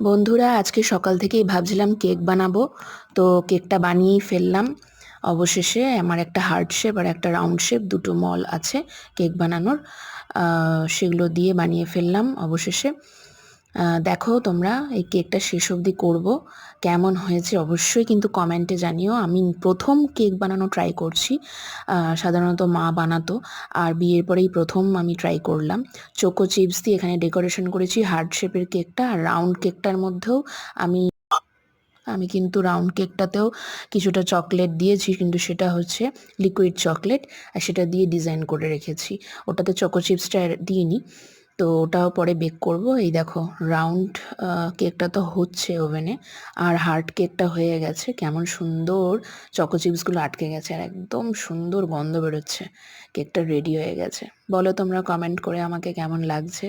বন্ধুরা, আজকে সকাল থেকেই ভাবছিলাম কেক বানাবো। তো কেকটা বানিয়েই ফেললাম। অবশেষে আমার একটা হার্ট শেপ আর একটা রাউন্ড শেপ দুটো মল আছে কেক বানানোর। সেগুলো দিয়ে বানিয়ে ফেললাম অবশেষে। দেখো তোমরা, এই কেকটা শেষ অবধি করবো। কেমন হয়েছে অবশ্যই কিন্তু কমেন্টে জানিও। আমি প্রথম কেক বানানো ট্রাই করছি। সাধারণত মা বানাতো, আর বিয়ের পরেই প্রথম আমি ট্রাই করলাম। চোকো চিপস দিয়ে এখানে ডেকোরেশন করেছি হার্ট শেপের কেকটা, আর রাউন্ড কেকটার মধ্যেও আমি আমি কিন্তু রাউন্ড কেকটাতেও কিছুটা চকলেট দিয়েছি, কিন্তু সেটা হচ্ছে লিকুইড চকলেট, আর সেটা দিয়ে ডিজাইন করে রেখেছি। ওটাতে চোকো চিপসটা দিইনি। তো ওটাও পরে বেক করব। এই দেখো, রাউন্ড কেকটা তো হচ্ছে ওভেনে, আর হার্ট কেকটা হয়ে গেছে। কেমন সুন্দর চকো চিপসগুলো আটকে গেছে, আর একদম সুন্দর গন্ধ বেরোচ্ছে। কেকটা রেডি হয়ে গেছে। বলো তোমরা কমেন্ট করে আমাকে কেমন লাগছে।